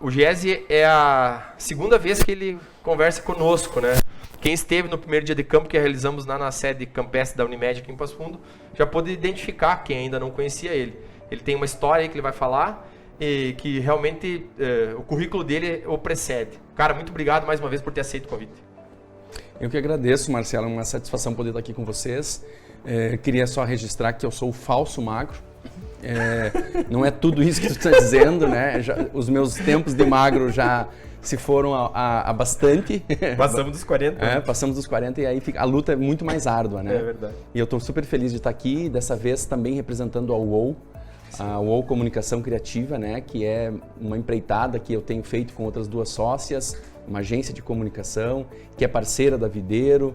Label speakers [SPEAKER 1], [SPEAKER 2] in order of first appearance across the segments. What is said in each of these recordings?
[SPEAKER 1] O Giese é a segunda vez que ele conversa conosco, né? Quem esteve no primeiro dia de campo que realizamos na sede campestre da Unimed aqui em Passo Fundo, já pôde identificar quem ainda não conhecia ele. Ele tem uma história aí que ele vai falar e que realmente o currículo dele o precede. Cara, muito obrigado mais uma vez por ter aceito o convite.
[SPEAKER 2] Eu que agradeço, Marcelo, é uma satisfação poder estar aqui com vocês. Queria só registrar que eu sou o falso magro. Não é tudo isso que tu está dizendo, né? Os meus tempos de magro já se foram a bastante.
[SPEAKER 1] Passamos dos 40.
[SPEAKER 2] Passamos dos 40 e aí a luta é muito mais árdua, né?
[SPEAKER 1] É verdade.
[SPEAKER 2] E eu estou super feliz de estar aqui, dessa vez também representando a UOL, a UOL Comunicação Criativa, né? Que é uma empreitada que eu tenho feito com outras duas sócias, uma agência de comunicação, que é parceira da Videiro,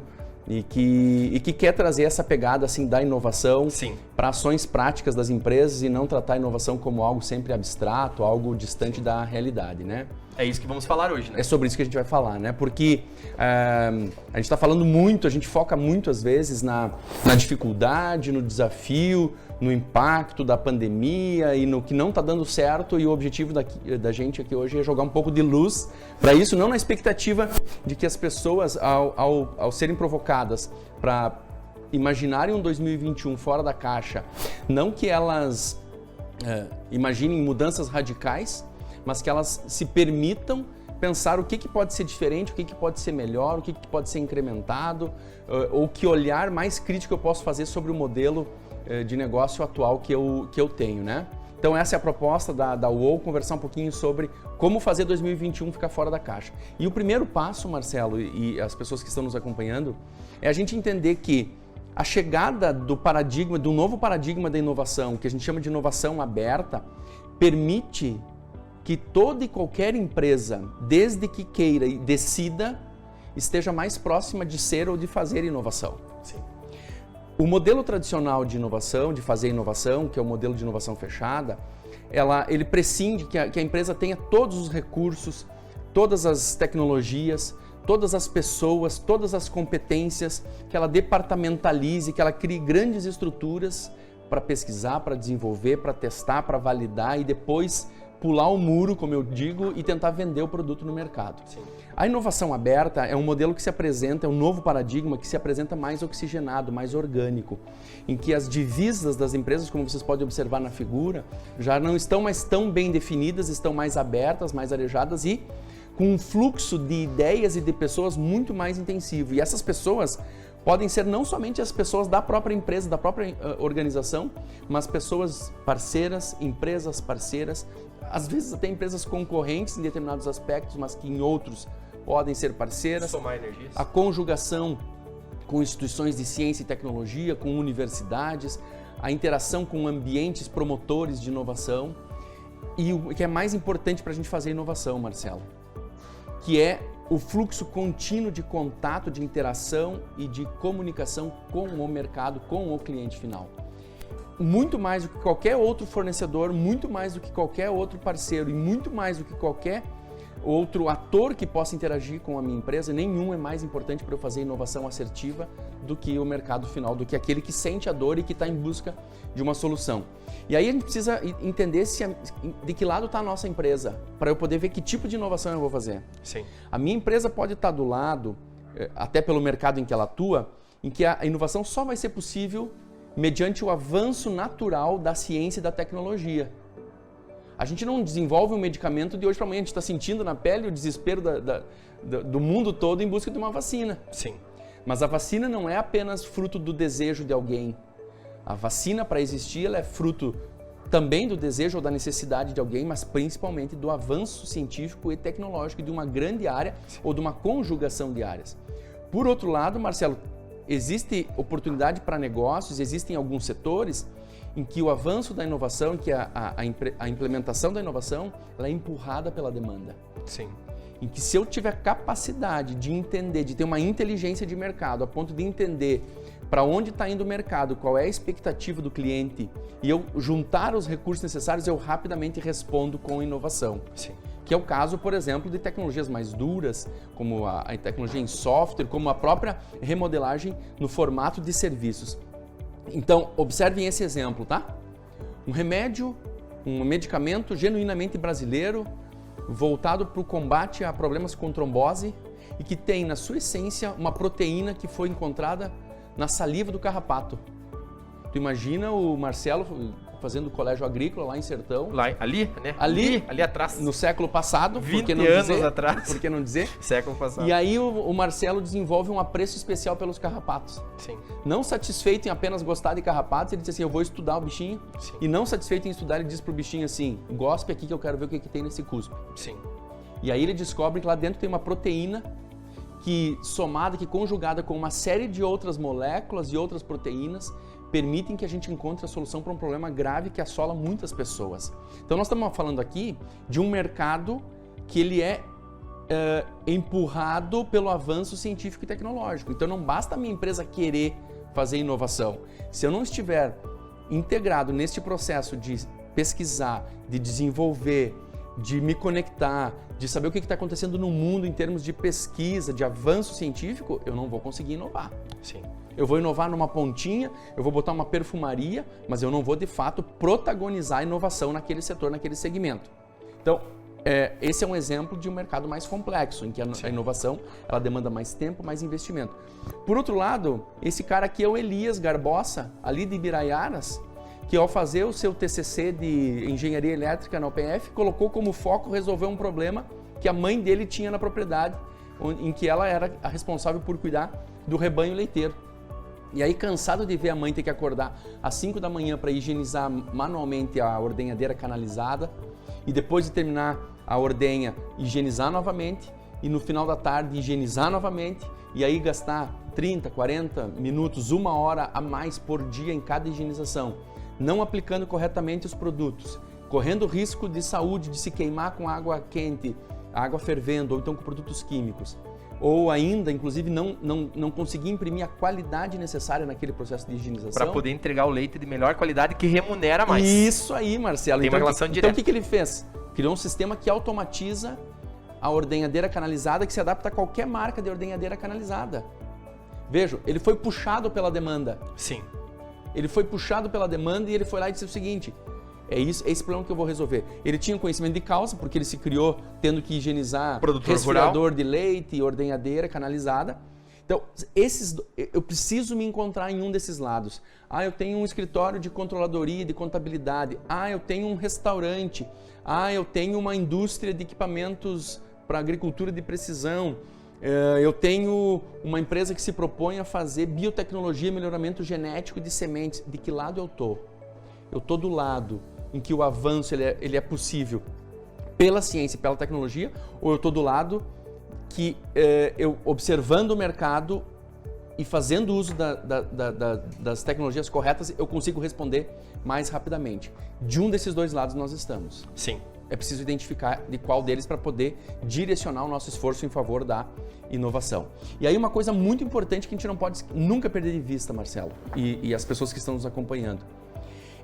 [SPEAKER 2] e que quer trazer essa pegada assim da inovação para ações práticas das empresas e não tratar a inovação como algo sempre abstrato, algo distante da realidade, né?
[SPEAKER 1] É isso que vamos falar hoje, né?
[SPEAKER 2] É sobre isso que a gente vai falar, né? Porque a gente está falando muito, a gente foca muito às vezes na dificuldade, no desafio, no impacto da pandemia e no que não está dando certo, e o objetivo da gente aqui hoje é jogar um pouco de luz para isso, não na expectativa de que as pessoas, ao serem provocadas para imaginarem um 2021 fora da caixa, não que elas imaginem mudanças radicais, mas que elas se permitam pensar o que pode ser diferente, o que pode ser melhor, o que pode ser incrementado, ou que olhar mais crítico eu posso fazer sobre o modelo de negócio atual que eu tenho, né? Então essa é a proposta da UOL, conversar um pouquinho sobre como fazer 2021 ficar fora da caixa. E o primeiro passo, Marcelo, e as pessoas que estão nos acompanhando, é a gente entender que a chegada do novo paradigma da inovação, que a gente chama de inovação aberta, permite que toda e qualquer empresa, desde que queira e decida, esteja mais próxima de ser ou de fazer inovação.
[SPEAKER 1] Sim.
[SPEAKER 2] O modelo tradicional de inovação, de fazer inovação, que é o modelo de inovação fechada, ele prescinde que a empresa tenha todos os recursos, todas as tecnologias, todas as pessoas, todas as competências, que ela departamentalize, que ela crie grandes estruturas para pesquisar, para desenvolver, para testar, para validar e depois pular o muro, como eu digo, e tentar vender o produto no mercado.
[SPEAKER 1] Sim.
[SPEAKER 2] A inovação aberta é um modelo que se apresenta, é um novo paradigma que se apresenta mais oxigenado, mais orgânico, em que as divisas das empresas, como vocês podem observar na figura, já não estão mais tão bem definidas, estão mais abertas, mais arejadas e com um fluxo de ideias e de pessoas muito mais intensivo. E essas pessoas podem ser não somente as pessoas da própria empresa, da própria organização, mas pessoas parceiras, empresas parceiras, às vezes até empresas concorrentes em determinados aspectos, mas que em outros podem ser parceiras.
[SPEAKER 1] Somar energias.
[SPEAKER 2] A conjugação com instituições de ciência e tecnologia, com universidades, a interação com ambientes promotores de inovação e o que é mais importante para a gente fazer inovação, Marcelo, que é o fluxo contínuo de contato, de interação e de comunicação com o mercado, com o cliente final. Muito mais do que qualquer outro fornecedor, muito mais do que qualquer outro parceiro e muito mais do que qualquer outro ator que possa interagir com a minha empresa, nenhum é mais importante para eu fazer inovação assertiva do que o mercado final, do que aquele que sente a dor e que está em busca de uma solução. E aí a gente precisa entender de que lado está a nossa empresa, para eu poder ver que tipo de inovação eu vou fazer.
[SPEAKER 1] Sim.
[SPEAKER 2] A minha empresa pode estar do lado, até pelo mercado em que ela atua, em que a inovação só vai ser possível mediante o avanço natural da ciência e da tecnologia. A gente não desenvolve um medicamento de hoje para amanhã, a gente está sentindo na pele o desespero do mundo todo em busca de uma vacina.
[SPEAKER 1] Sim.
[SPEAKER 2] Mas a vacina não é apenas fruto do desejo de alguém. A vacina, para existir, ela é fruto também do desejo ou da necessidade de alguém, mas principalmente do avanço científico e tecnológico de uma grande área ou de uma conjugação de áreas. Por outro lado, Marcelo, existe oportunidade para negócios, existem alguns setores em que o avanço da inovação, que a implementação da inovação, ela é empurrada pela demanda.
[SPEAKER 1] Sim.
[SPEAKER 2] Em que se eu tiver capacidade de entender, de ter uma inteligência de mercado, a ponto de entender para onde está indo o mercado, qual é a expectativa do cliente, e eu juntar os recursos necessários, eu rapidamente respondo com inovação.
[SPEAKER 1] Sim.
[SPEAKER 2] Que é o caso, por exemplo, de tecnologias mais duras, como a tecnologia em software, como a própria remodelagem no formato de serviços. Então, observem esse exemplo, tá? Um remédio, um medicamento genuinamente brasileiro, voltado para o combate a problemas com trombose e que tem na sua essência uma proteína que foi encontrada na saliva do carrapato. Tu imagina o Marcelo fazendo colégio agrícola lá em Sertão.
[SPEAKER 1] Lá, ali, né? Ali atrás.
[SPEAKER 2] No século passado.
[SPEAKER 1] 20 anos atrás.
[SPEAKER 2] Por que não dizer?
[SPEAKER 1] Século passado.
[SPEAKER 2] E aí o Marcelo desenvolve um apreço especial pelos carrapatos.
[SPEAKER 1] Sim.
[SPEAKER 2] Não satisfeito em apenas gostar de carrapatos, ele diz assim, eu vou estudar o bichinho.
[SPEAKER 1] Sim.
[SPEAKER 2] E não satisfeito em estudar, ele diz pro bichinho assim, gospe aqui que eu quero ver o que tem nesse cuspe.
[SPEAKER 1] Sim.
[SPEAKER 2] E aí ele descobre que lá dentro tem uma proteína que somada, que conjugada com uma série de outras moléculas e outras proteínas, permitem que a gente encontre a solução para um problema grave que assola muitas pessoas. Então nós estamos falando aqui de um mercado que ele é empurrado pelo avanço científico e tecnológico. Então não basta a minha empresa querer fazer inovação. Se eu não estiver integrado neste processo de pesquisar, de desenvolver, de me conectar, de saber o que está acontecendo no mundo em termos de pesquisa, de avanço científico, eu não vou conseguir inovar.
[SPEAKER 1] Sim.
[SPEAKER 2] Eu vou inovar numa pontinha, eu vou botar uma perfumaria, mas eu não vou de fato protagonizar a inovação naquele setor, naquele segmento. Então, esse é um exemplo de um mercado mais complexo, em que a inovação ela demanda mais tempo, mais investimento. Por outro lado, esse cara aqui é o Elias Garbosa, ali de Ibiraiaras, que ao fazer o seu TCC de Engenharia Elétrica na UPF, colocou como foco resolver um problema que a mãe dele tinha na propriedade, em que ela era a responsável por cuidar do rebanho leiteiro. E aí, cansado de ver a mãe ter que acordar às 5 da manhã para higienizar manualmente a ordenhadeira canalizada e depois de terminar a ordenha, higienizar novamente e no final da tarde higienizar novamente e aí gastar 30, 40 minutos, 1 hora a mais por dia em cada higienização, não aplicando corretamente os produtos, correndo risco de saúde, de se queimar com água quente, água fervendo ou então com produtos químicos. Ou ainda, inclusive, não conseguir imprimir a qualidade necessária naquele processo de higienização.
[SPEAKER 1] Para poder entregar o leite de melhor qualidade que remunera mais.
[SPEAKER 2] Isso aí, Marcelo.
[SPEAKER 1] Tem uma relação direta.
[SPEAKER 2] Então, o que ele fez? Criou um sistema que automatiza a ordenhadeira canalizada, que se adapta a qualquer marca de ordenhadeira canalizada. Veja, ele foi puxado pela demanda.
[SPEAKER 1] Sim.
[SPEAKER 2] Ele foi puxado pela demanda e ele foi lá e disse o seguinte... É esse problema que eu vou resolver. Ele tinha conhecimento de causa, porque ele se criou tendo que higienizar resfriador de leite, ordenhadeira canalizada. Então, eu preciso me encontrar em um desses lados. Eu tenho um escritório de controladoria, de contabilidade. Eu tenho um restaurante. Eu tenho uma indústria de equipamentos para agricultura de precisão. Eu tenho uma empresa que se propõe a fazer biotecnologia e melhoramento genético de sementes. De que lado eu estou? Eu estou do lado em que o avanço ele é possível pela ciência e pela tecnologia, ou eu estou do lado que eu observando o mercado e fazendo uso das tecnologias corretas, eu consigo responder mais rapidamente. De um desses dois lados nós estamos.
[SPEAKER 1] Sim.
[SPEAKER 2] É preciso identificar de qual deles para poder direcionar o nosso esforço em favor da inovação. E aí uma coisa muito importante que a gente não pode nunca perder de vista, Marcelo, e as pessoas que estão nos acompanhando.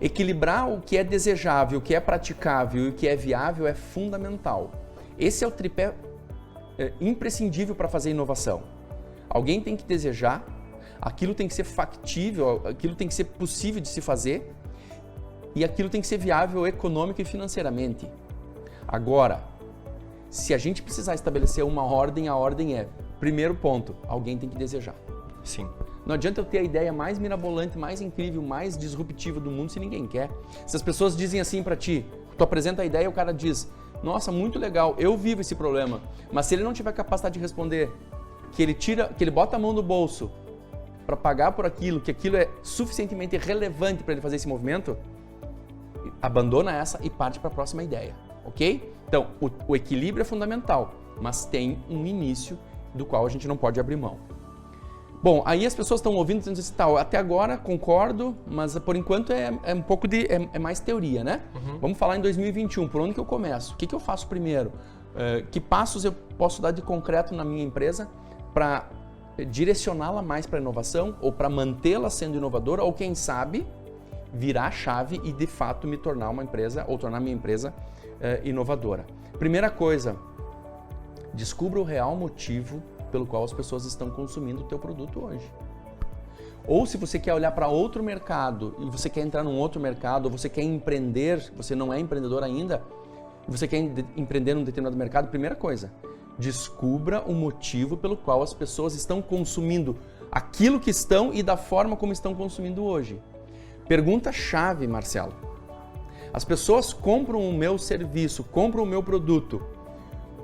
[SPEAKER 2] Equilibrar o que é desejável, o que é praticável e o que é viável é fundamental. Esse é o tripé imprescindível para fazer inovação. Alguém tem que desejar, aquilo tem que ser factível, aquilo tem que ser possível de se fazer e aquilo tem que ser viável econômica e financeiramente. Agora, se a gente precisar estabelecer uma ordem, a ordem é, primeiro ponto, alguém tem que desejar.
[SPEAKER 1] Sim.
[SPEAKER 2] Não adianta eu ter a ideia mais mirabolante, mais incrível, mais disruptiva do mundo se ninguém quer. Se as pessoas dizem assim para ti, tu apresenta a ideia e o cara diz, nossa, muito legal, eu vivo esse problema, mas se ele não tiver capacidade de responder, que ele bota a mão no bolso para pagar por aquilo, que aquilo é suficientemente relevante para ele fazer esse movimento, abandona essa e parte para a próxima ideia, ok? Então, o equilíbrio é fundamental, mas tem um início do qual a gente não pode abrir mão. Bom, aí as pessoas estão ouvindo dizendo assim, até agora concordo, mas por enquanto é um pouco é mais teoria, né? Uhum. Vamos falar em 2021, por onde que eu começo? O que eu faço primeiro? Que passos eu posso dar de concreto na minha empresa para direcioná-la mais para a inovação ou para mantê-la sendo inovadora ou quem sabe virar a chave e de fato me tornar uma empresa ou tornar minha empresa inovadora. Primeira coisa, descubra o real motivo pelo qual as pessoas estão consumindo o teu produto hoje. Ou se você quer olhar para outro mercado e você quer entrar num outro mercado, ou você quer empreender, você não é empreendedor ainda, você quer empreender num determinado mercado, primeira coisa, descubra o motivo pelo qual as pessoas estão consumindo aquilo que estão e da forma como estão consumindo hoje. Pergunta-chave, Marcelo. As pessoas compram o meu serviço, compram o meu produto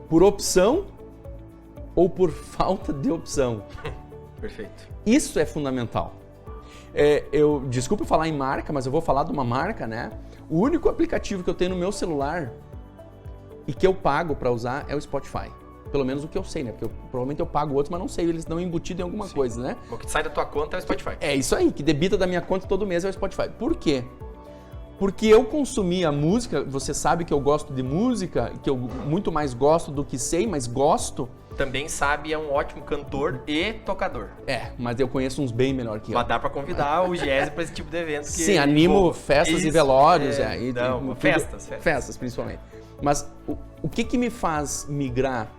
[SPEAKER 2] por opção ou por falta de opção?
[SPEAKER 1] Perfeito.
[SPEAKER 2] Isso é fundamental. Desculpa falar em marca, mas eu vou falar de uma marca, né? O único aplicativo que eu tenho no meu celular e que eu pago para usar é o Spotify. Pelo menos o que eu sei, né? Porque provavelmente eu pago outros, mas não sei, eles estão embutidos em alguma coisa, né?
[SPEAKER 1] O que sai da tua conta é o Spotify.
[SPEAKER 2] É isso aí, que debita da minha conta todo mês é o Spotify. Por quê? Porque eu consumi a música, você sabe que eu gosto de música, que eu muito mais gosto do que sei, mas gosto.
[SPEAKER 1] Também sabe, é um ótimo cantor e tocador.
[SPEAKER 2] Mas eu conheço uns bem melhor que eu.
[SPEAKER 1] Mas dá pra convidar o Giese pra esse tipo de evento.
[SPEAKER 2] Sim, animo festas e velórios.
[SPEAKER 1] Festas
[SPEAKER 2] principalmente. Mas o que me faz migrar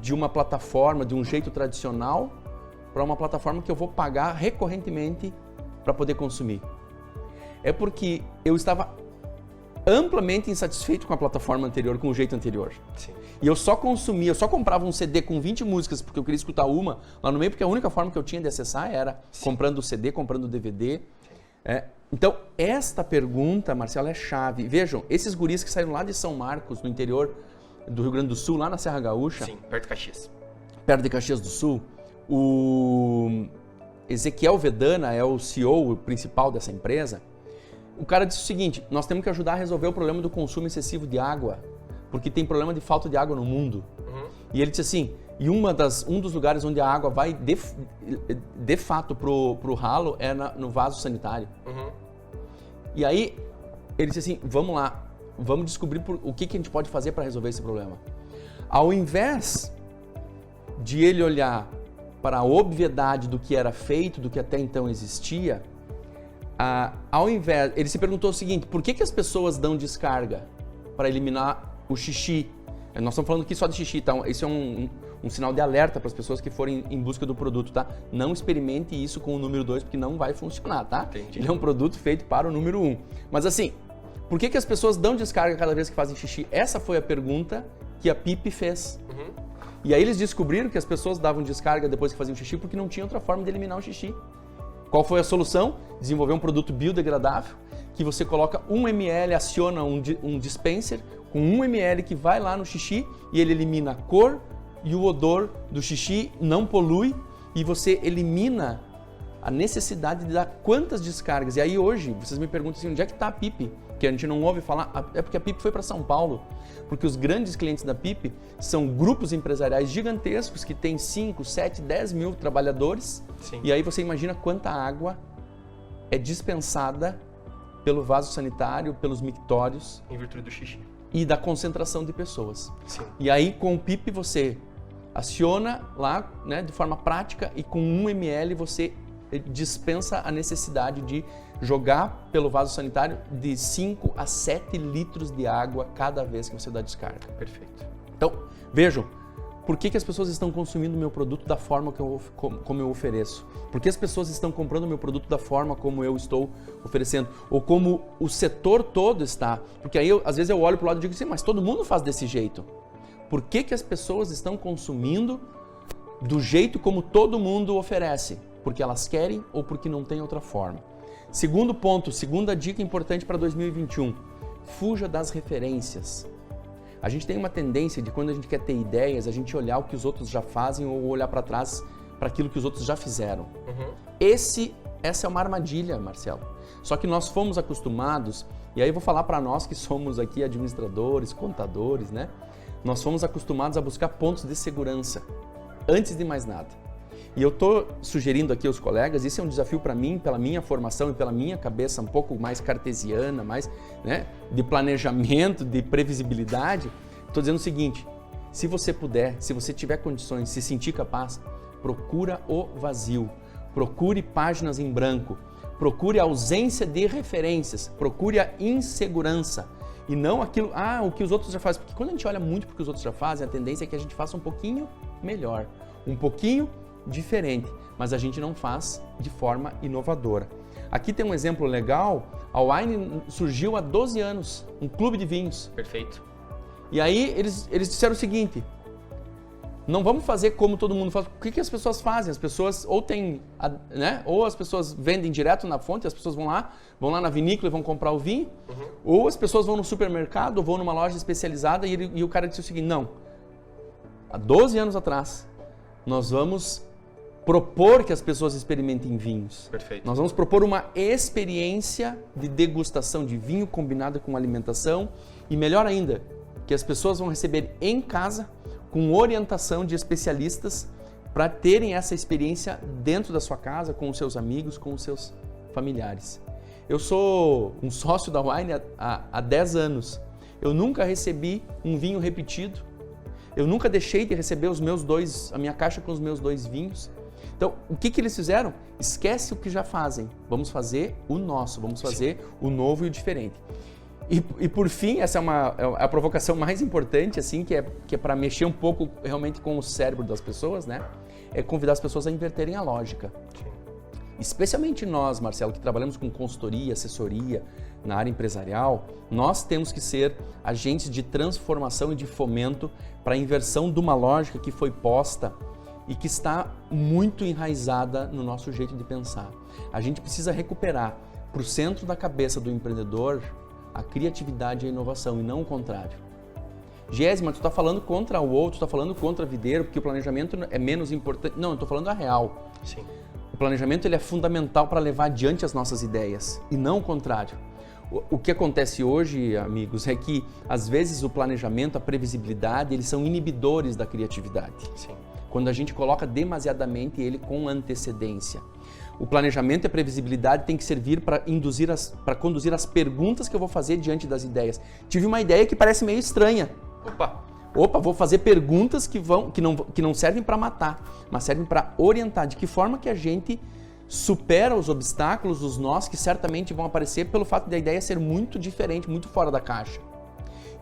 [SPEAKER 2] de uma plataforma, de um jeito tradicional, para uma plataforma que eu vou pagar recorrentemente para poder consumir? É porque eu estava amplamente insatisfeito com a plataforma anterior, com o jeito anterior.
[SPEAKER 1] Sim.
[SPEAKER 2] E eu só comprava um CD com 20 músicas porque eu queria escutar uma lá no meio, porque a única forma que eu tinha de acessar era comprando o CD, comprando o DVD. Então, esta pergunta, Marcelo, é chave. Vejam, esses guris que saíram lá de São Marcos, no interior do Rio Grande do Sul, lá na Serra Gaúcha.
[SPEAKER 1] Sim, perto de Caxias.
[SPEAKER 2] Perto de Caxias do Sul. O Ezequiel Vedana é o CEO principal dessa empresa. O cara disse o seguinte: nós temos que ajudar a resolver o problema do consumo excessivo de água, porque tem problema de falta de água no mundo. Uhum. E ele disse assim, e um dos lugares onde a água vai de fato pro ralo é no vaso sanitário. Uhum. E aí ele disse assim, vamos lá, vamos descobrir o que a gente pode fazer para resolver esse problema. Ao invés de ele olhar para a obviedade do que era feito, do que até então existia, ele se perguntou o seguinte: por que as pessoas dão descarga para eliminar o xixi? Nós estamos falando aqui só de xixi, tá? Isso é um sinal de alerta para as pessoas que forem em busca do produto, tá? Não experimente isso com o número 2, porque não vai funcionar, tá?
[SPEAKER 1] Entendi.
[SPEAKER 2] Ele é um produto feito para o número 1. Mas assim, por que as pessoas dão descarga cada vez que fazem xixi? Essa foi a pergunta que a PIP fez. Uhum. E aí eles descobriram que as pessoas davam descarga depois que faziam xixi porque não tinha outra forma de eliminar o xixi. Qual foi a solução? Desenvolver um produto biodegradável que você coloca 1 ml, aciona um dispenser com 1 ml que vai lá no xixi e ele elimina a cor e o odor do xixi, não polui e você elimina a necessidade de dar quantas descargas. E aí hoje, vocês me perguntam assim, onde é que está a PIP? Que a gente não ouve falar, é porque a PIP foi para São Paulo. Porque os grandes clientes da PIP são grupos empresariais gigantescos que têm 5, 7, 10 mil trabalhadores.
[SPEAKER 1] Sim.
[SPEAKER 2] E aí você imagina quanta água é dispensada pelo vaso sanitário, pelos mictórios.
[SPEAKER 1] Em virtude do xixi.
[SPEAKER 2] E da concentração de pessoas.
[SPEAKER 1] Sim.
[SPEAKER 2] E aí com o PIP você aciona lá, né, de forma prática e com 1 ml você dispensa a necessidade de jogar pelo vaso sanitário de 5 a 7 litros de água cada vez que você dá descarga.
[SPEAKER 1] Perfeito.
[SPEAKER 2] Então, vejam, por que as pessoas estão consumindo o meu produto da forma como eu ofereço? Por que as pessoas estão comprando o meu produto da forma como eu estou oferecendo? Ou como o setor todo está? Porque aí, às vezes eu olho para o lado e digo assim, mas todo mundo faz desse jeito. Por que as pessoas estão consumindo do jeito como todo mundo oferece? Porque elas querem ou porque não tem outra forma. Segundo ponto, segunda dica importante para 2021, fuja das referências. A gente tem uma tendência de quando a gente quer ter ideias, a gente olhar o que os outros já fazem ou olhar para trás para aquilo que os outros já fizeram. Uhum. Essa é uma armadilha, Marcelo. Só que nós fomos acostumados, e aí eu vou falar para nós que somos aqui administradores, contadores, né? Nós fomos acostumados a buscar pontos de segurança, antes de mais nada. E eu estou sugerindo aqui aos colegas, isso é um desafio para mim, pela minha formação e pela minha cabeça um pouco mais cartesiana, mais, né, de planejamento, de previsibilidade. Estou dizendo o seguinte, se você puder, se você tiver condições, se sentir capaz, procura o vazio, procure páginas em branco, procure a ausência de referências, procure a insegurança e não aquilo, o que os outros já fazem. Porque quando a gente olha muito para o que os outros já fazem, a tendência é que a gente faça um pouquinho melhor, um pouquinho diferente, mas a gente não faz de forma inovadora. Aqui tem um exemplo legal, a Wine surgiu há 12 anos, um clube de vinhos.
[SPEAKER 1] Perfeito.
[SPEAKER 2] E aí eles disseram o seguinte: não vamos fazer como todo mundo faz. O que as pessoas fazem? As pessoas ou tem, né? Ou as pessoas vendem direto na fonte, as pessoas vão lá na vinícola e vão comprar o vinho, ou as pessoas vão no supermercado, ou vão numa loja especializada e o cara disse o seguinte: não, há 12 anos atrás, nós vamos propor que as pessoas experimentem vinhos.
[SPEAKER 1] Perfeito.
[SPEAKER 2] Nós vamos propor uma experiência de degustação de vinho combinada com alimentação e, melhor ainda, que as pessoas vão receber em casa com orientação de especialistas para terem essa experiência dentro da sua casa, com os seus amigos, com os seus familiares. Eu sou um sócio da Wine há 10 anos. Eu nunca recebi um vinho repetido. Eu nunca deixei de receber a minha caixa com os meus 2 vinhos. Então, o que eles fizeram? Esquece o que já fazem. Vamos fazer o nosso, vamos fazer o novo e o diferente. E por fim, essa é a provocação mais importante, assim, que é para mexer um pouco realmente com o cérebro das pessoas, né? É convidar as pessoas a inverterem a lógica. Sim. Especialmente nós, Marcelo, que trabalhamos com consultoria, assessoria na área empresarial, nós temos que ser agentes de transformação e de fomento para a inversão de uma lógica que foi posta e que está muito enraizada no nosso jeito de pensar. A gente precisa recuperar para o centro da cabeça do empreendedor a criatividade e a inovação, e não o contrário. Gésima, tu está falando contra o outro, tu está falando contra a videiro, porque o planejamento é menos importante. Não, eu estou falando a real.
[SPEAKER 1] Sim.
[SPEAKER 2] O planejamento ele é fundamental para levar adiante as nossas ideias, e não o contrário. O que acontece hoje, amigos, é que às vezes o planejamento, a previsibilidade, eles são inibidores da criatividade.
[SPEAKER 1] Sim.
[SPEAKER 2] Quando a gente coloca demasiadamente ele com antecedência. O planejamento e a previsibilidade tem que servir para conduzir as perguntas que eu vou fazer diante das ideias. Tive uma ideia que parece meio estranha. Opa, vou fazer perguntas que não servem para matar, mas servem para orientar. De que forma que a gente supera os obstáculos, os nós que certamente vão aparecer pelo fato da ideia ser muito diferente, muito fora da caixa.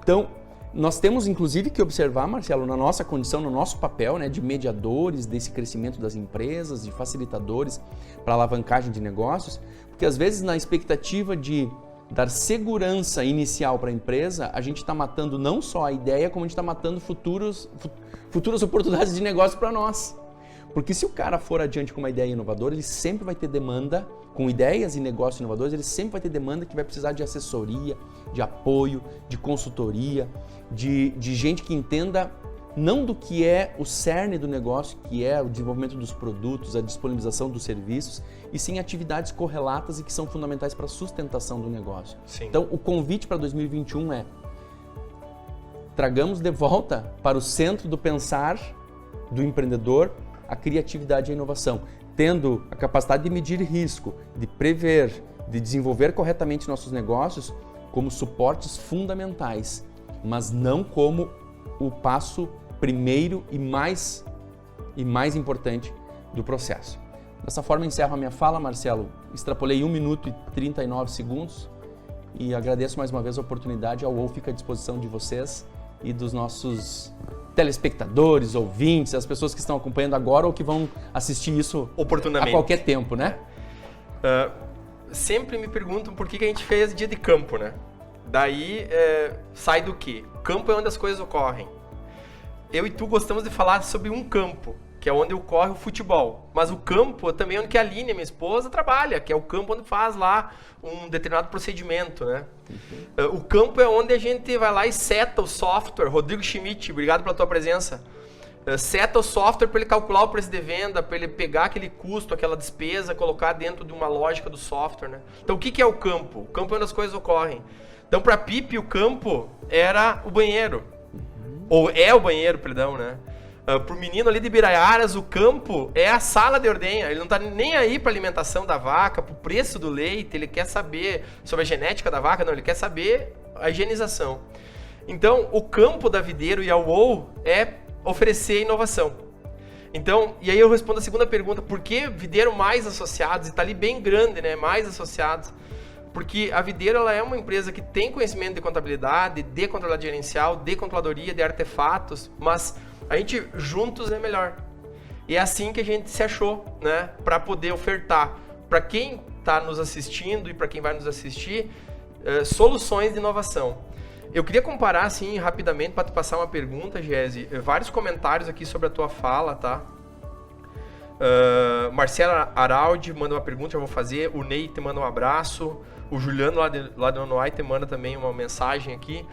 [SPEAKER 2] Então, nós temos inclusive que observar, Marcelo, na nossa condição, no nosso papel, né, de mediadores desse crescimento das empresas, de facilitadores para alavancagem de negócios, porque às vezes na expectativa de dar segurança inicial para a empresa, a gente está matando não só a ideia, como a gente está matando futuras oportunidades de negócio para nós. Porque se o cara for adiante com uma ideia inovadora, ele sempre vai ter demanda, com ideias e negócios inovadores, ele sempre vai ter demanda que vai precisar de assessoria, de apoio, de consultoria, de gente que entenda não do que é o cerne do negócio, que é o desenvolvimento dos produtos, a disponibilização dos serviços, e sim atividades correlatas e que são fundamentais para a sustentação do negócio.
[SPEAKER 1] Sim.
[SPEAKER 2] Então, o convite para 2021 é: tragamos de volta para o centro do pensar do empreendedor a criatividade e a inovação, tendo a capacidade de medir risco, de prever, de desenvolver corretamente nossos negócios como suportes fundamentais, mas não como o passo primeiro e mais importante do processo. Dessa forma, encerro a minha fala, Marcelo. Extrapolei 1 minuto e 39 segundos e agradeço mais uma vez a oportunidade. A UOL fica à disposição de vocês e dos nossos telespectadores, ouvintes, as pessoas que estão acompanhando agora ou que vão assistir isso
[SPEAKER 1] oportunamente
[SPEAKER 2] a qualquer tempo, né?
[SPEAKER 1] Sempre me perguntam por que a gente fez dia de campo, né? Daí sai do quê? Campo é onde as coisas ocorrem. Eu e tu gostamos de falar sobre um campo, que é onde ocorre o futebol. Mas o campo também é onde que a Aline, minha esposa, trabalha, que é o campo onde faz lá um determinado procedimento, né? O campo é onde a gente vai lá e seta o software. Rodrigo Schmidt, obrigado pela tua presença. Seta o software para ele calcular o preço de venda, para ele pegar aquele custo, aquela despesa, colocar dentro de uma lógica do software, né? Então, o que é o campo? O campo é onde as coisas ocorrem. Então, para a Pipe, o campo era o banheiro. Ou é o banheiro, perdão, né? Pro menino ali de Biraiaras, o campo é a sala de ordenha. Ele não tá nem aí para alimentação da vaca, pro preço do leite, ele quer saber sobre a genética da vaca, não, ele quer saber a higienização. Então, o campo da Videiro e a UOL é oferecer inovação. Então, e aí eu respondo a segunda pergunta, por que Videiro mais associados? E tá ali bem grande, né? Mais associados. Porque a Videiro ela é uma empresa que tem conhecimento de contabilidade, de contabilidade gerencial, de controladoria, de artefatos, mas a gente juntos é melhor. E é assim que a gente se achou, né? Para poder ofertar para quem está nos assistindo e para quem vai nos assistir soluções de inovação. Eu queria comparar, assim, rapidamente, para te passar uma pergunta, Giese, vários comentários aqui sobre a tua fala, tá? Marcelo Araldi manda uma pergunta, eu vou fazer. O Ney te manda um abraço. O Juliano lá de Nonoai te manda também uma mensagem aqui.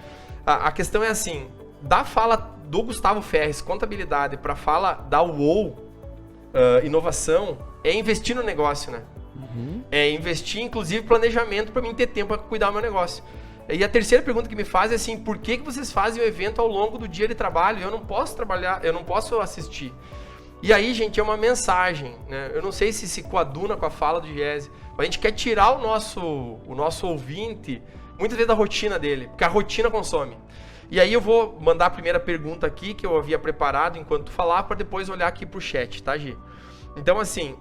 [SPEAKER 1] A questão é assim, da fala do Gustavo Ferres, contabilidade, para a fala da UOL, inovação, é investir no negócio, né? É investir, inclusive, planejamento para mim ter tempo para cuidar do meu negócio. E a terceira pergunta que me faz é assim, por que vocês fazem o evento ao longo do dia de trabalho? Eu não posso trabalhar, eu não posso assistir. E aí, gente, é uma mensagem, né? Eu não sei se se coaduna com a fala do Giese, mas a gente quer tirar o nosso ouvinte, muitas vezes, da rotina dele, porque a rotina consome. E aí eu vou mandar a primeira pergunta aqui, que eu havia preparado enquanto tu falar, para depois olhar aqui pro chat, tá, Gi? Então, assim,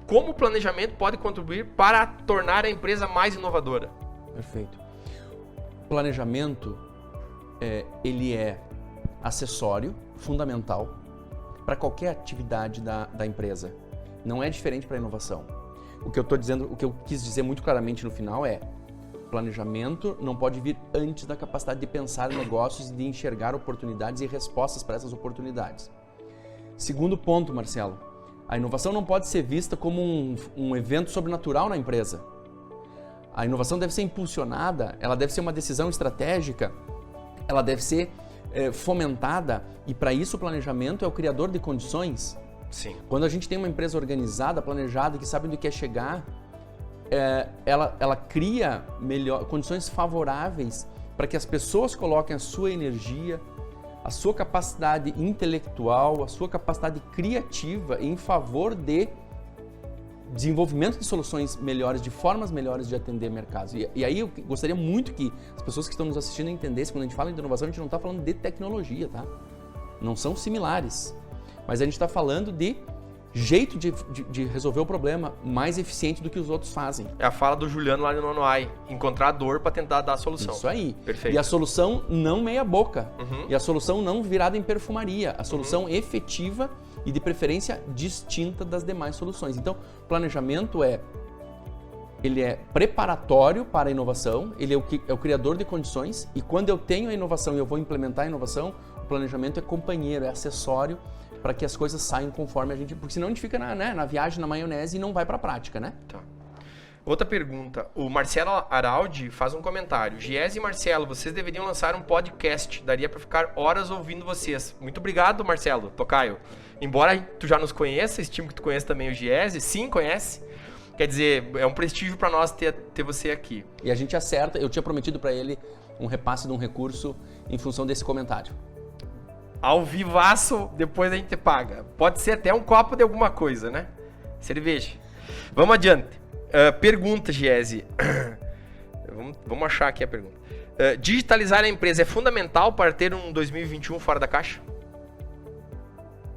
[SPEAKER 1] como o planejamento pode contribuir para tornar a empresa mais inovadora?
[SPEAKER 2] Perfeito. Planejamento, ele é acessório, fundamental, para qualquer atividade da empresa. Não é diferente para a inovação. O que eu estou dizendo, o que eu quis dizer muito claramente no final é: planejamento não pode vir antes da capacidade de pensar em negócios e de enxergar oportunidades e respostas para essas oportunidades. Segundo ponto, Marcelo, a inovação não pode ser vista como um evento sobrenatural na empresa. A inovação deve ser impulsionada, ela deve ser uma decisão estratégica, ela deve ser fomentada, e para isso o planejamento é o criador de condições.
[SPEAKER 1] Sim.
[SPEAKER 2] Quando a gente tem uma empresa organizada, planejada, que sabe onde quer chegar, ela cria condições favoráveis para que as pessoas coloquem a sua energia, a sua capacidade intelectual, a sua capacidade criativa em favor de desenvolvimento de soluções melhores, de formas melhores de atender mercados. E aí eu gostaria muito que as pessoas que estão nos assistindo entendessem, quando a gente fala de inovação, a gente não está falando de tecnologia, tá? Não são similares, mas a gente está falando de jeito de resolver o problema mais eficiente do que os outros fazem.
[SPEAKER 1] É a fala do Juliano lá no Nonoai, encontrar a dor para tentar dar a solução.
[SPEAKER 2] Isso aí.
[SPEAKER 1] Perfeito.
[SPEAKER 2] E a solução não meia boca, e a solução não virada em perfumaria, a solução efetiva e de preferência distinta das demais soluções. Então, planejamento ele é preparatório para a inovação, ele é o criador de condições, e quando eu tenho a inovação e eu vou implementar a inovação, o planejamento é companheiro, é acessório para que as coisas saiam conforme a gente... Porque senão a gente fica na viagem, na maionese e não vai para a prática, né?
[SPEAKER 1] Tá. Outra pergunta. O Marcelo Araldi faz um comentário. Giese e Marcelo, vocês deveriam lançar um podcast. Daria para ficar horas ouvindo vocês. Muito obrigado, Marcelo, tocaio. Embora tu já nos conheça, estimo que tu conheça também o Giese. Sim, conhece. Quer dizer, é um prestígio para nós ter você aqui.
[SPEAKER 2] E a gente acerta. Eu tinha prometido para ele um repasse de um recurso em função desse comentário.
[SPEAKER 1] Ao vivaço, depois a gente paga. Pode ser até um copo de alguma coisa, né? Cerveja. Vamos adiante. Pergunta, Giese. Vamos achar aqui a pergunta. Digitalizar a empresa é fundamental para ter um 2021 fora da caixa?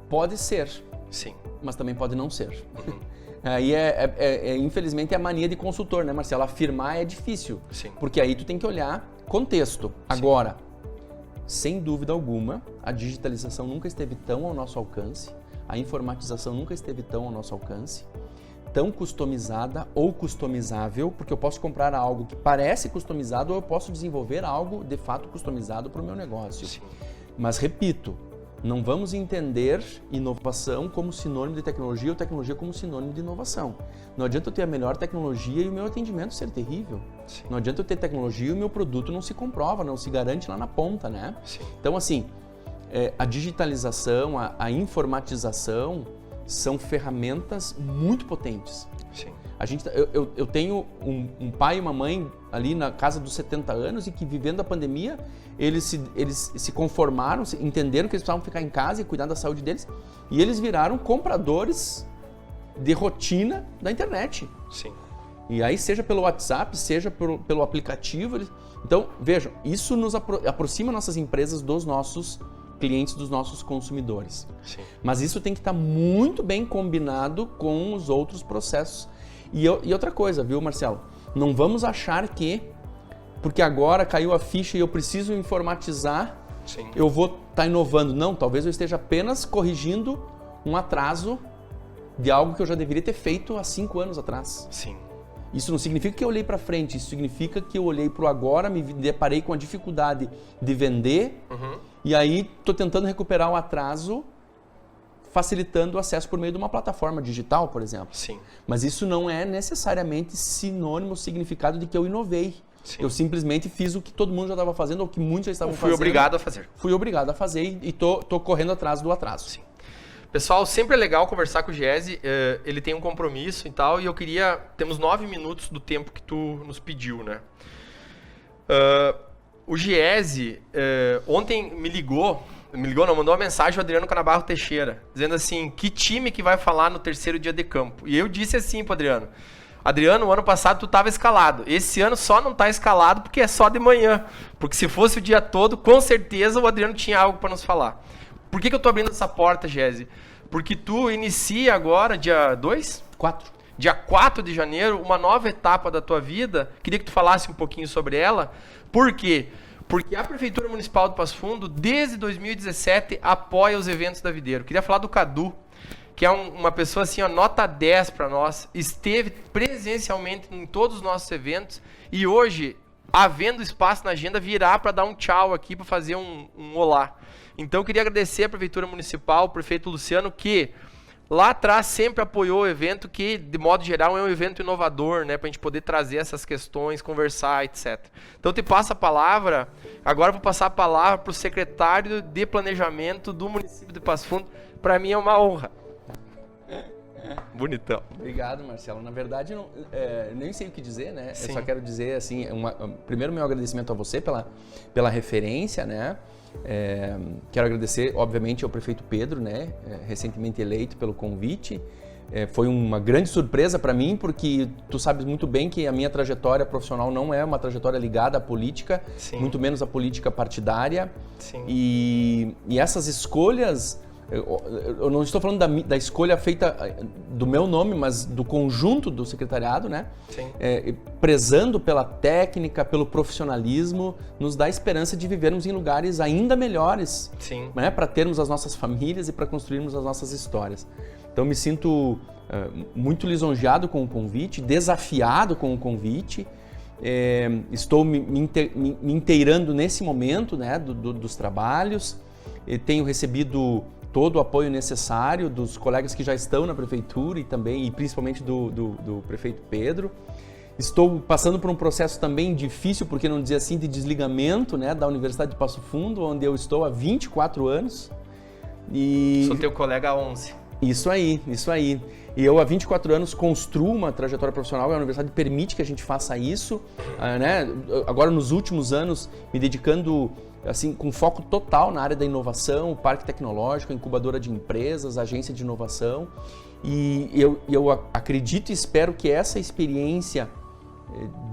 [SPEAKER 2] Pode ser.
[SPEAKER 1] Sim.
[SPEAKER 2] Mas também pode não ser. Aí infelizmente é a mania de consultor, né, Marcelo? Afirmar é difícil.
[SPEAKER 1] Sim.
[SPEAKER 2] Porque aí tu tem que olhar contexto. Sim. Agora, sem dúvida alguma, a digitalização nunca esteve tão ao nosso alcance, a informatização nunca esteve tão ao nosso alcance, tão customizada ou customizável, porque eu posso comprar algo que parece customizado ou eu posso desenvolver algo de fato customizado para o meu negócio.
[SPEAKER 1] Sim.
[SPEAKER 2] Mas repito, não vamos entender inovação como sinônimo de tecnologia ou tecnologia como sinônimo de inovação. Não adianta eu ter a melhor tecnologia e o meu atendimento ser terrível.
[SPEAKER 1] Sim.
[SPEAKER 2] Não adianta eu ter tecnologia e o meu produto não se comprova, não se garante lá na ponta, né?
[SPEAKER 1] Sim.
[SPEAKER 2] Então, assim, a digitalização, a informatização são ferramentas muito potentes.
[SPEAKER 1] Sim.
[SPEAKER 2] Eu tenho um pai e uma mãe ali na casa dos 70 anos e que, vivendo a pandemia, eles se conformaram, entenderam que eles precisavam ficar em casa e cuidar da saúde deles, e eles viraram compradores de rotina da internet.
[SPEAKER 1] Sim.
[SPEAKER 2] E aí, seja pelo WhatsApp, seja pelo aplicativo. Então, vejam, isso nos aproxima nossas empresas dos nossos clientes, dos nossos consumidores.
[SPEAKER 1] Sim.
[SPEAKER 2] Mas isso tem que estar muito bem combinado com os outros processos. E outra coisa, viu, Marcelo? Não vamos achar que, porque agora caiu a ficha e eu preciso informatizar,
[SPEAKER 1] Sim.
[SPEAKER 2] eu vou estar inovando. Não, talvez eu esteja apenas corrigindo um atraso de algo que eu já deveria ter feito há 5 anos atrás.
[SPEAKER 1] Sim.
[SPEAKER 2] Isso não significa que eu olhei para frente, isso significa que eu olhei para o agora, me deparei com a dificuldade de vender e aí estou tentando recuperar o atraso, facilitando o acesso por meio de uma plataforma digital, por exemplo.
[SPEAKER 1] Sim.
[SPEAKER 2] Mas isso não é necessariamente sinônimo, significado de que eu inovei.
[SPEAKER 1] Sim.
[SPEAKER 2] Eu simplesmente fiz o que todo mundo já estava fazendo ou que muitos já estavam fazendo.
[SPEAKER 1] Fui obrigado a fazer.
[SPEAKER 2] Fui obrigado a fazer e tô correndo atrás do atraso.
[SPEAKER 1] Sim. Pessoal, sempre é legal conversar com o Giese, ele tem um compromisso e tal, e eu queria... Temos 9 minutos do tempo que tu nos pediu, né? O Giese, ontem mandou uma mensagem ao Adriano Canabarro Teixeira, dizendo assim, que time que vai falar no terceiro dia de campo? E eu disse assim pro Adriano, o ano passado tu estava escalado. Esse ano só não está escalado porque é só de manhã. Porque se fosse o dia todo, com certeza o Adriano tinha algo para nos falar. Por que eu estou abrindo essa porta, Giese? Porque tu inicia agora, dia 2?
[SPEAKER 2] 4.
[SPEAKER 1] Dia 4 de janeiro, uma nova etapa da tua vida. Queria que tu falasse um pouquinho sobre ela. Por quê? Porque a Prefeitura Municipal do Passo Fundo, desde 2017, apoia os eventos da Videiro. Queria falar do Cadu, que é uma pessoa assim, nota 10 para nós, esteve presencialmente em todos os nossos eventos e hoje, havendo espaço na agenda, virá para dar um tchau aqui, para fazer um olá. Então, eu queria agradecer a Prefeitura Municipal, o prefeito Luciano, que lá atrás sempre apoiou o evento, que, de modo geral, é um evento inovador, né, para a gente poder trazer essas questões, conversar, etc. Então, eu te passo a palavra, agora eu vou passar a palavra para o secretário de Planejamento do município de Passo Fundo. Para mim é uma honra. Bonitão.
[SPEAKER 2] Obrigado, Marcelo. Na verdade, nem sei o que dizer, né?
[SPEAKER 1] Sim.
[SPEAKER 2] Eu só quero dizer, assim, primeiro meu agradecimento a você pela referência, né? Quero agradecer, obviamente, ao prefeito Pedro, né? Recentemente eleito, pelo convite. Foi uma grande surpresa para mim, porque tu sabes muito bem que a minha trajetória profissional não é uma trajetória ligada à política,
[SPEAKER 1] Sim.
[SPEAKER 2] muito menos à política partidária.
[SPEAKER 1] Sim.
[SPEAKER 2] E essas escolhas... Eu não estou falando da escolha feita do meu nome, mas do conjunto do secretariado, né?
[SPEAKER 1] Sim.
[SPEAKER 2] Prezando pela técnica, pelo profissionalismo, nos dá esperança de vivermos em lugares ainda melhores,
[SPEAKER 1] Sim.
[SPEAKER 2] né? Para termos as nossas famílias e para construirmos as nossas histórias. Então, me sinto muito lisonjeado com o convite, desafiado com o convite. Estou me inteirando nesse momento, né? Dos trabalhos. Tenho recebido todo o apoio necessário dos colegas que já estão na prefeitura e principalmente do prefeito Pedro. Estou passando por um processo também difícil, por que não dizer assim, de desligamento, né, da Universidade de Passo Fundo, onde eu estou há 24 anos.
[SPEAKER 1] Sou teu colega há 11.
[SPEAKER 2] Isso aí. E eu há 24 anos construo uma trajetória profissional e a universidade permite que a gente faça isso, né? Agora nos últimos anos me dedicando assim, com foco total na área da inovação, parque tecnológico, incubadora de empresas, agência de inovação. E eu acredito e espero que essa experiência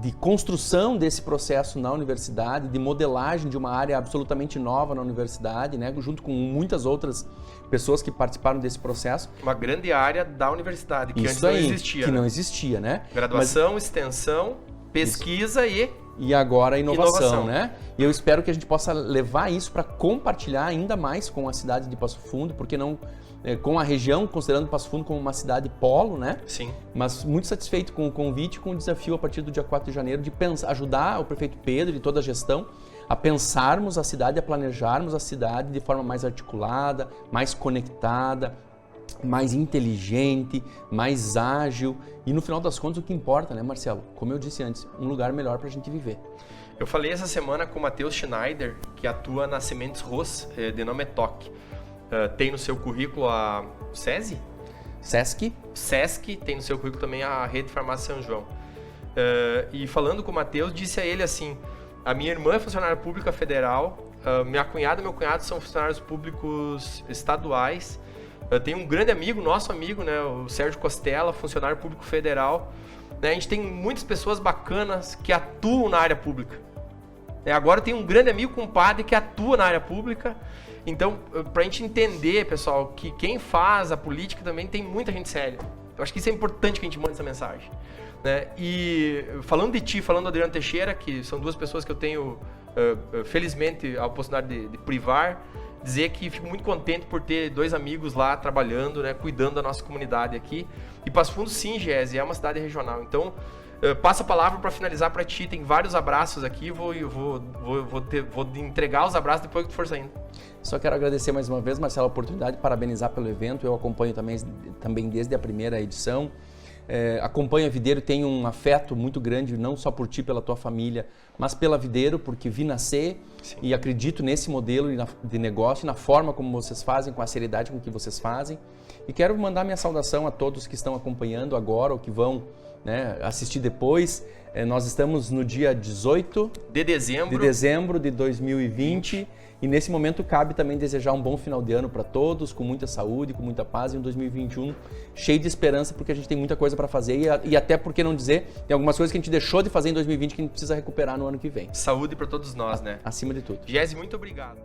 [SPEAKER 2] de construção desse processo na universidade, de modelagem de uma área absolutamente nova na universidade, né, junto com muitas outras pessoas que participaram desse processo.
[SPEAKER 1] Uma grande área da universidade, que
[SPEAKER 2] Isso
[SPEAKER 1] antes não
[SPEAKER 2] aí,
[SPEAKER 1] existia.
[SPEAKER 2] que
[SPEAKER 1] né?
[SPEAKER 2] não existia, né?
[SPEAKER 1] Graduação, extensão, pesquisa
[SPEAKER 2] e agora a inovação,
[SPEAKER 1] inovação,
[SPEAKER 2] né? E eu espero que a gente possa levar isso para compartilhar ainda mais com a cidade de Passo Fundo, porque não com a região, considerando Passo Fundo como uma cidade polo, né?
[SPEAKER 1] Sim.
[SPEAKER 2] Mas muito satisfeito com o convite e com o desafio a partir do dia 4 de janeiro de ajudar o prefeito Pedro e toda a gestão a pensarmos a cidade, a planejarmos a cidade de forma mais articulada, mais conectada, mais inteligente, mais ágil e no final das contas o que importa, né, Marcelo? Como eu disse antes, um lugar melhor para a gente viver.
[SPEAKER 1] Eu falei essa semana com o Matheus Schneider, que atua na Sementes Ros, de nome é Toque. Tem no seu currículo a SESI?
[SPEAKER 2] Sesc,
[SPEAKER 1] tem no seu currículo também a Rede Farmácia São João. E falando com o Matheus, disse a ele assim, a minha irmã é funcionária pública federal, minha cunhada e meu cunhado são funcionários públicos estaduais. Eu tenho um grande amigo, nosso amigo, né, o Sérgio Costela, funcionário público federal. Né, a gente tem muitas pessoas bacanas que atuam na área pública. Agora tem um grande amigo, compadre, que atua na área pública. Então, para a gente entender, pessoal, que quem faz a política também tem muita gente séria. Eu acho que isso é importante que a gente mande essa mensagem. Né? E falando de ti, falando do Adriano Teixeira, que são duas pessoas que eu tenho, felizmente, a oportunidade de privar, dizer que fico muito contente por ter dois amigos lá trabalhando, né, cuidando da nossa comunidade aqui. E Passo Fundo, sim, Giese, é uma cidade regional. Então, Passo a palavra para finalizar para ti. Tem vários abraços aqui. Vou entregar os abraços depois que tu for saindo.
[SPEAKER 2] Só quero agradecer mais uma vez, Marcelo, a oportunidade, parabenizar pelo evento. Eu acompanho também desde a primeira edição. Acompanho a Videiro, tenho um afeto muito grande, não só por ti, pela tua família, mas pela Videiro, porque vi nascer. Sim. E acredito nesse modelo de negócio, na forma como vocês fazem, com a seriedade com que vocês fazem. E quero mandar minha saudação a todos que estão acompanhando agora ou que vão, né, assistir depois. Nós estamos no dia 18
[SPEAKER 1] de dezembro
[SPEAKER 2] de 2020 e nesse momento cabe também desejar um bom final de ano para todos, com muita saúde, com muita paz, e um 2021 cheio de esperança, porque a gente tem muita coisa para fazer e até, por que não dizer, tem algumas coisas que a gente deixou de fazer em 2020 que a gente precisa recuperar no ano que vem.
[SPEAKER 1] Saúde para todos nós, né?
[SPEAKER 2] Acima de tudo.
[SPEAKER 1] Gési, muito obrigado.